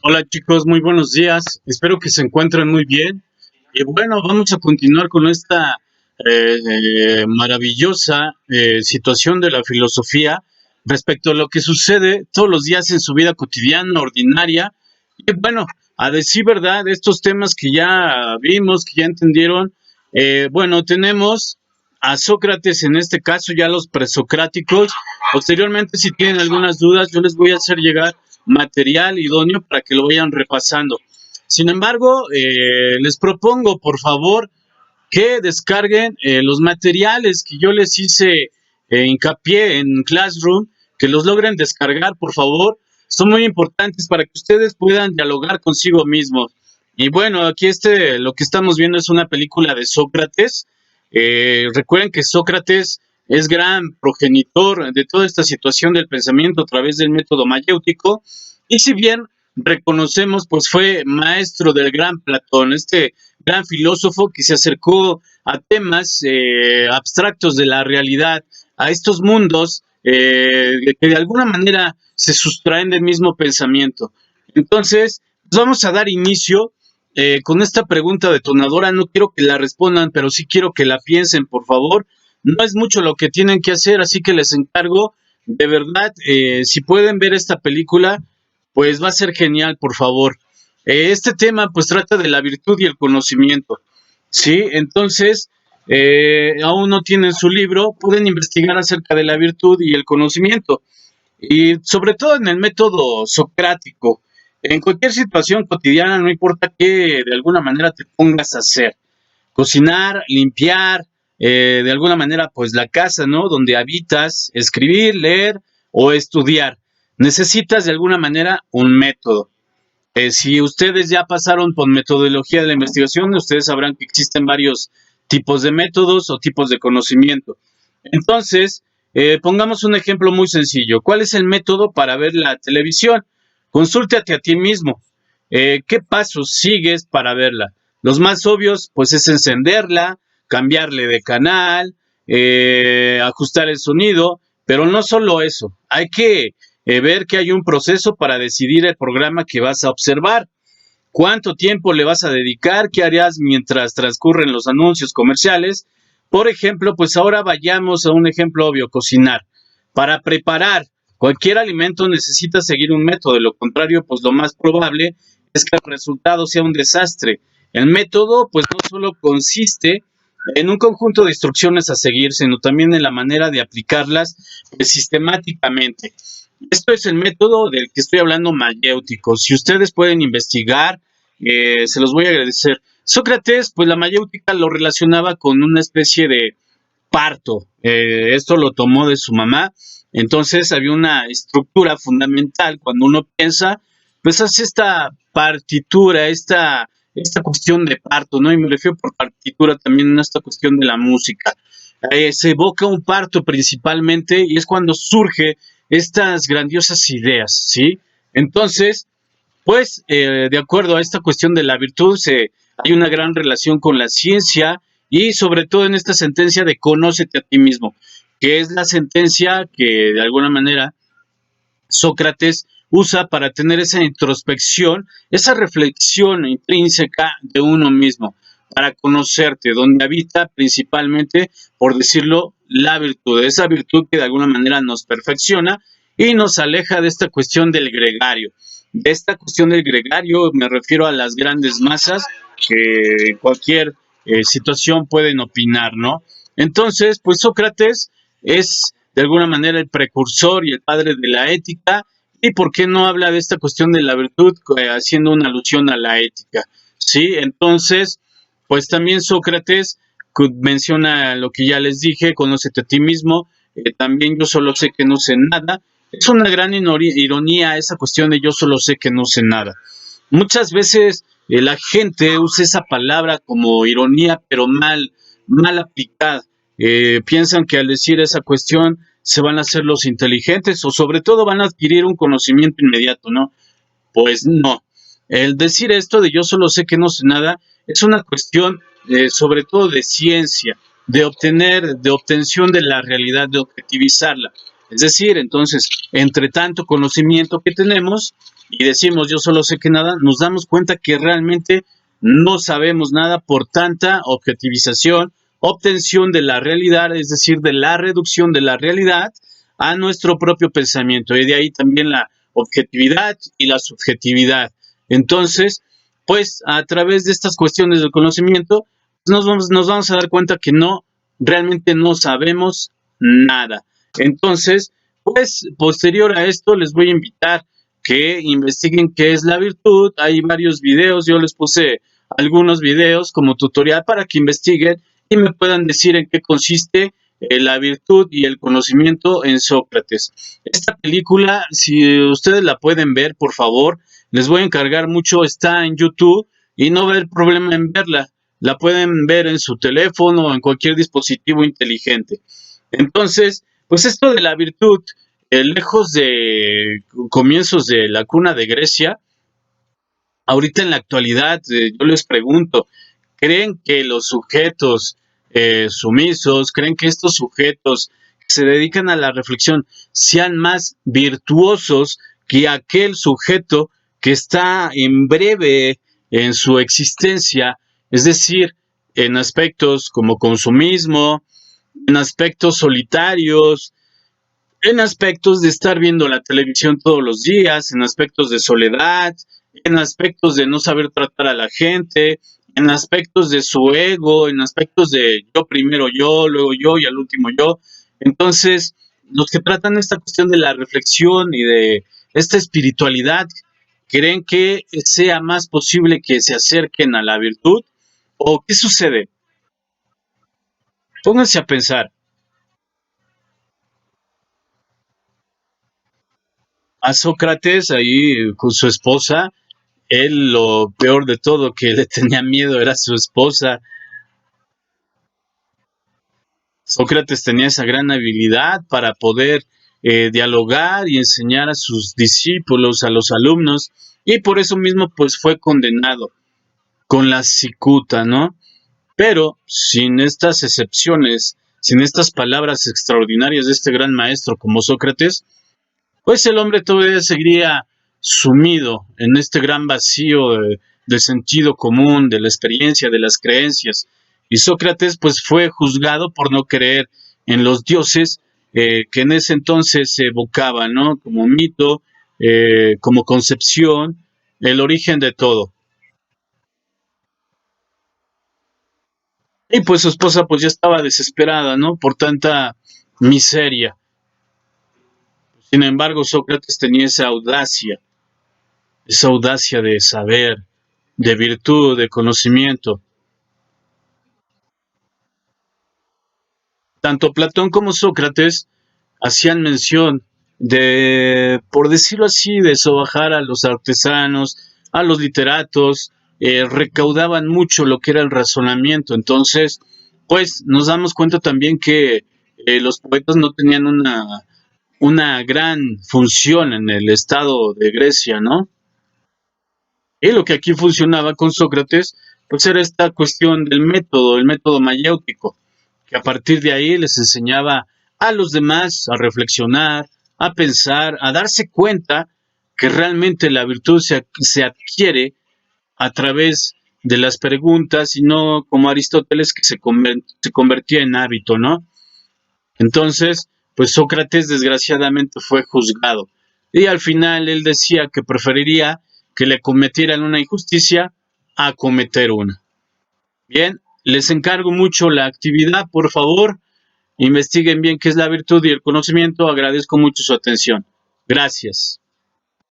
Hola chicos, muy buenos días. Espero que se encuentren muy bien. Y bueno, vamos a continuar con esta maravillosa situación de la filosofía respecto a lo que sucede todos los días en su vida cotidiana, ordinaria. Y bueno, a decir verdad, estos temas que ya vimos, que ya entendieron, bueno, tenemos a Sócrates en este caso, ya los presocráticos. Posteriormente, si tienen algunas dudas, yo les voy a hacer llegar material idóneo para que lo vayan repasando. Sin embargo, les propongo, por favor, que descarguen los materiales que yo les hice hincapié en Classroom, que los logren descargar, por favor. Son muy importantes para que ustedes puedan dialogar consigo mismos. Y bueno, aquí lo que estamos viendo es una película de Sócrates. Recuerden que Sócrates es gran progenitor de toda esta situación del pensamiento a través del método mayéutico. Y si bien reconocemos, pues fue maestro del gran Platón, este gran filósofo que se acercó a temas abstractos de la realidad, a estos mundos que de alguna manera se sustraen del mismo pensamiento. Entonces, pues vamos a dar inicio con esta pregunta detonadora. No quiero que la respondan, pero sí quiero que la piensen, por favor. No es mucho lo que tienen que hacer, así que les encargo, de verdad, si pueden ver esta película, pues va a ser genial, por favor. Este tema pues trata de la virtud y el conocimiento, ¿sí? Entonces, aún no tienen su libro, pueden investigar acerca de la virtud y el conocimiento, y sobre todo en el método socrático. En cualquier situación cotidiana, no importa qué de alguna manera te pongas a hacer, cocinar, limpiar, de alguna manera pues la casa, ¿no? Donde habitas, escribir, leer o estudiar. Necesitas de alguna manera un método. Si ustedes ya pasaron por metodología de la investigación, ustedes sabrán que existen varios tipos de métodos o tipos de conocimiento. Entonces, pongamos un ejemplo muy sencillo. ¿Cuál es el método para ver la televisión? Consúltate a ti mismo. ¿Qué pasos sigues para verla? Los más obvios, pues es encenderla, cambiarle de canal, ajustar el sonido, pero no solo eso. Hay que ver que hay un proceso para decidir el programa que vas a observar. ¿Cuánto tiempo le vas a dedicar? ¿Qué harías mientras transcurren los anuncios comerciales? Por ejemplo, pues ahora vayamos a un ejemplo obvio, cocinar. Para preparar cualquier alimento necesitas seguir un método, de lo contrario, pues lo más probable es que el resultado sea un desastre. El método, pues no solo consiste en un conjunto de instrucciones a seguir, sino también en la manera de aplicarlas pues, sistemáticamente. Esto es el método del que estoy hablando mayéutico. Si ustedes pueden investigar, se los voy a agradecer. Sócrates, pues la mayéutica lo relacionaba con una especie de parto. Esto lo tomó de su mamá. Entonces había una estructura fundamental. Cuando uno piensa, pues hace esta partitura, esta cuestión de parto, ¿no? Y me refiero por partitura también a esta cuestión de la música. Se evoca un parto principalmente y es cuando surge estas grandiosas ideas, ¿sí? Entonces, pues, de acuerdo a esta cuestión de la virtud, hay una gran relación con la ciencia y sobre todo en esta sentencia de conócete a ti mismo, que es la sentencia que de alguna manera Sócrates usa para tener esa introspección, esa reflexión intrínseca de uno mismo, para conocerte, donde habita principalmente, por decirlo, la virtud, esa virtud que de alguna manera nos perfecciona y nos aleja de esta cuestión del gregario. De esta cuestión del gregario me refiero a las grandes masas que en cualquier situación pueden opinar, ¿no? Entonces, pues Sócrates es de alguna manera el precursor y el padre de la ética. ¿Y por qué no habla de esta cuestión de la virtud haciendo una alusión a la ética? Sí, entonces, pues también Sócrates menciona lo que ya les dije, conócete a ti mismo, también yo solo sé que no sé nada. Es una gran ironía esa cuestión de yo solo sé que no sé nada. Muchas veces la gente usa esa palabra como ironía, pero mal aplicada. Piensan que al decir esa cuestión se van a hacer los inteligentes o sobre todo van a adquirir un conocimiento inmediato, ¿no? Pues no. El decir esto de yo solo sé que no sé nada es una cuestión sobre todo de ciencia, de obtención de la realidad, de objetivizarla. Es decir, entonces, entre tanto conocimiento que tenemos y decimos yo solo sé que nada, nos damos cuenta que realmente no sabemos nada por tanta objetivización, obtención de la realidad, es decir, de la reducción de la realidad a nuestro propio pensamiento. Y de ahí también la objetividad y la subjetividad. Entonces, pues a través de estas cuestiones del conocimiento, nos vamos a dar cuenta que no, realmente no sabemos nada. Entonces, pues posterior a esto les voy a invitar que investiguen qué es la virtud. Hay varios videos, yo les puse algunos videos como tutorial para que investiguen y me puedan decir en qué consiste la virtud y el conocimiento en Sócrates. Esta película, si ustedes la pueden ver, por favor, les voy a encargar mucho, está en YouTube y no va a haber problema en verla. La pueden ver en su teléfono o en cualquier dispositivo inteligente. Entonces, pues esto de la virtud, lejos de comienzos de la cuna de Grecia, ahorita en la actualidad, yo les pregunto, ¿creen que los sujetos sumisos, creen que estos sujetos que se dedican a la reflexión sean más virtuosos que aquel sujeto que está en breve en su existencia? Es decir, en aspectos como consumismo, en aspectos solitarios, en aspectos de estar viendo la televisión todos los días, en aspectos de soledad, en aspectos de no saber tratar a la gente, en aspectos de su ego, en aspectos de yo primero yo, luego yo y al último yo. Entonces, los que tratan esta cuestión de la reflexión y de esta espiritualidad, ¿creen que sea más posible que se acerquen a la virtud? ¿O qué sucede? Pónganse a pensar. A Sócrates ahí con su esposa, él lo peor de todo que le tenía miedo era su esposa. Sócrates tenía esa gran habilidad para poder dialogar y enseñar a sus discípulos, a los alumnos, y por eso mismo pues fue condenado con la cicuta, ¿no? Pero sin estas excepciones, sin estas palabras extraordinarias de este gran maestro como Sócrates, pues el hombre todavía seguiría sumido en este gran vacío del sentido común, de la experiencia, de las creencias. Y Sócrates pues fue juzgado por no creer en los dioses que en ese entonces se evocaban, ¿no? Como mito, como concepción, el origen de todo. Y pues su esposa pues ya estaba desesperada, ¿no? Por tanta miseria. Sin embargo, Sócrates tenía esa audacia de saber, de virtud, de conocimiento. Tanto Platón como Sócrates hacían mención de, por decirlo así, de sobajar a los artesanos, a los literatos, recaudaban mucho lo que era el razonamiento. Entonces, pues nos damos cuenta también que los poetas no tenían una gran función en el estado de Grecia, ¿no? Y lo que aquí funcionaba con Sócrates, pues era esta cuestión del método, el método mayéutico, que a partir de ahí les enseñaba a los demás a reflexionar, a pensar, a darse cuenta que realmente la virtud se adquiere a través de las preguntas y no como Aristóteles que se convertía en hábito, ¿no? Entonces, pues Sócrates desgraciadamente fue juzgado y al final él decía que preferiría que le cometieran una injusticia a cometer una. Bien, les encargo mucho la actividad, por favor, investiguen bien qué es la virtud y el conocimiento, agradezco mucho su atención. Gracias.